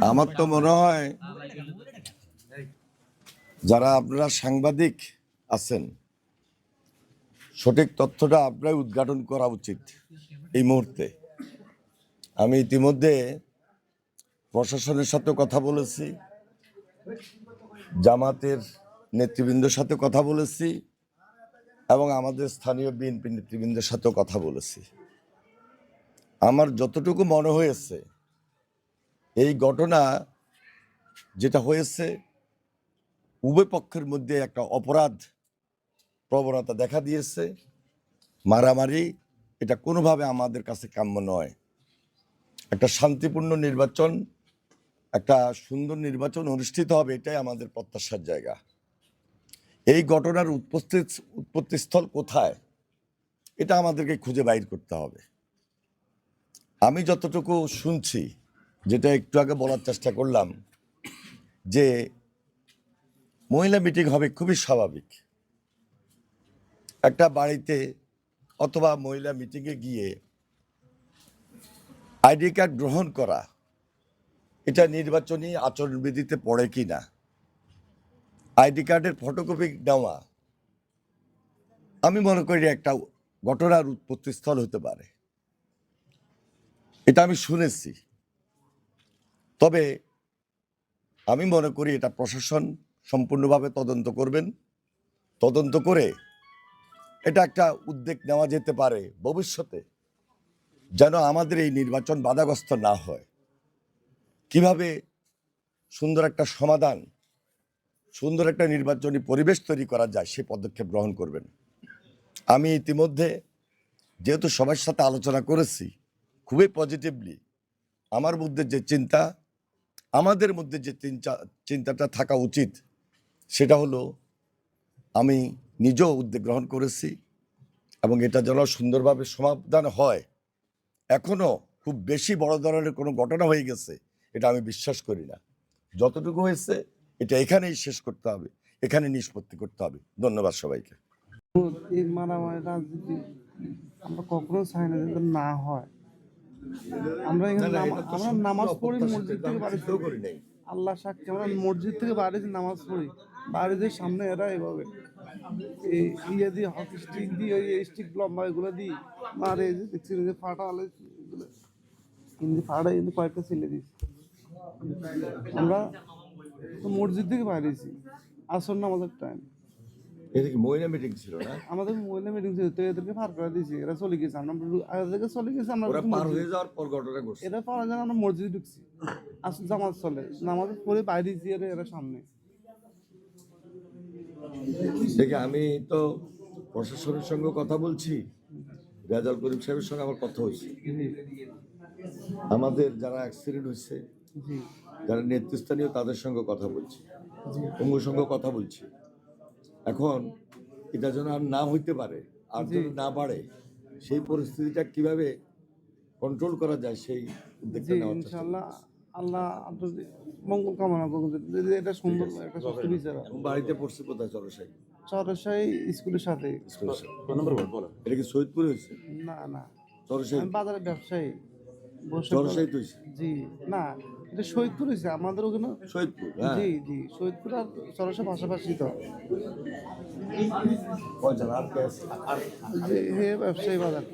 আমার তো মনে হয় যারা আপনারা সাংবাদিক আছেন সঠিক তথ্যটা আপনারাই উদ্ঘাটন করা উচিত এই মুহূর্তে। আমি ইতিমধ্যে প্রশাসনের সাথে কথা বলেছি, জামাতের নেতৃবৃন্দের সাথে কথা বলেছি এবং আমাদের স্থানীয় বিএনপি নেতৃবৃন্দের সাথেও কথা বলেছি। আমার যতটুকু মনে হয়েছে এই ঘটনা যেটা হয়েছে উভয় পক্ষের মধ্যে একটা অপরাধ প্রবণতা দেখা দিয়েছে, মারামারি। এটা কোনোভাবে আমাদের কাছে কাম্য নয়। একটা শান্তিপূর্ণ নির্বাচন, একটা সুন্দর নির্বাচন অনুষ্ঠিত হবে, এটাই আমাদের প্রত্যাশার জায়গা। এই ঘটনার উৎপত্তিস্থল কোথায় এটা আমাদেরকে খুঁজে বাইর করতে হবে। আমি যতটুকু শুনছি, যেটা একটু আগে বলার চেষ্টা করলাম, যে মহিলা মিটিং হবে খুবই স্বাভাবিক। একটা বাড়িতে অথবা মহিলা মিটিংয়ে গিয়ে আইডি কার্ড গ্রহণ করা, এটা নির্বাচনী আচরণবিধিতে পড়ে কি না, আইডি কার্ডের ফটোকপি নেওয়া, আমি মনে করি একটা ঘটনার উৎপত্তিস্থল হতে পারে। এটা আমি শুনেছি। তবে আমি মনে করি এটা প্রশাসন সম্পূর্ণভাবে তদন্ত করবেন। তদন্ত করে এটা একটা উদ্যোগ নেওয়া যেতে পারে ভবিষ্যতে, যেন আমাদের এই নির্বাচন বাধাগ্রস্ত না হয়। কিভাবে সুন্দর একটা সমাধান, সুন্দর একটা নির্বাচনী পরিবেশ তৈরি করা যায়, সে পদক্ষেপ গ্রহণ করবেন। আমি ইতিমধ্যে যেহেতু সবার সাথে আলোচনা করেছি খুবই পজিটিভলি, আমার মধ্যে যে চিন্তা, আমাদের মধ্যে যে চিন্তাটা থাকা উচিত, সেটা হলো আমি নিজেও উদ্যোগ গ্রহণ করেছি এবং এটা যেন সুন্দরভাবে সমাধান হয়। এখনও খুব বেশি বড় ধরনের কোনো ঘটনা হয়ে গেছে এটা আমি বিশ্বাস করি না। যতটুকু হয়েছে এটা এখানেই শেষ করতে হবে, এখানে নিষ্পত্তি করতে হবে। ধন্যবাদ সবাইকে। এই মারামারি রাজনীতি আমরা কখনো চাই না যাতে না হয়। আমরা এখানে আমরা নামাজ পড়ি মসজিদ থেকে বাড়িতে করি নাই। আল্লাহ সাক্ষী, আমরা মসজিদ থেকে বাড়িতে নামাজ পড়ি, বাড়িদের সামনে এরা এভাবে এই ইয়ে দিয়ে হকি স্টিক দিয়ে ওই স্টিক লম্বা এগুলো দিই মারে, যে দেখছি যে ফাটা হলে এগুলো হিন্দি ফাটা কিন্তু কয়েকটা ছেলে দিচ্ছি। আমরা তো মসজিদ থেকে বাইরেছি আসর নামাজের টাইম, এটা কি মহিলা মিটিং ছিল না? আমাদের মহিলা মিটিং ছিল, তো এদেরকে পার করে দিয়েছি, এরা চলে গেছে, আমরা এদেরকে চলে গেছে, আমরা ওরা পার হয়ে যাওয়ার পর ঘটনা ঘটছে। এরা পাওয়া যায় আমরা মসজিদে ঢুকছি, আসলে জামাত চলে, নামাজ পড়ে বাইরে দিয়ে এরা সামনে। দেখে আমি তো প্রশাসনের সঙ্গে কথা বলছি, রেজাল করিম সাহেবের সঙ্গে আমার কথা হয়েছে। আমাদের যারা অ্যাক্সিডেন্ট হয়েছে, যারা নেতৃস্থানীয়, তাদের সঙ্গে কথা বলছি, অঙ্গুর সঙ্গে কথা বলছি। এখন এটা যেন আর না হইতে পারে, আর যেন না বাড়ে, সেই পরিস্থিতিটা কিভাবে কন্ট্রোল করা যায় সেই উদ্যোগটা নেওয়ার চেষ্টা ইনশাআল্লাহ আল্লাহ আপনাদের মঙ্গল কামনা করুন, যদি এটা সুন্দর একটা সুস্থ বিচার। বাড়িতে পড়ছে কোথায়? চরসাই। চরসাই স্কুলের সাথে। এটা কি সৈয়দপুরে হয়েছে? না না, চরসাই বাজারে ব্যবসায়ী চরসাই তো হয়েছে। জি না, এটা সৈয়দপুর হয়েছে আমাদের ওখানে। সৈয়দপুর, জি জি, সৈয়দপুর আর চরসা পাশাপাশি তো। আর ব্যবসায়ী বাজার।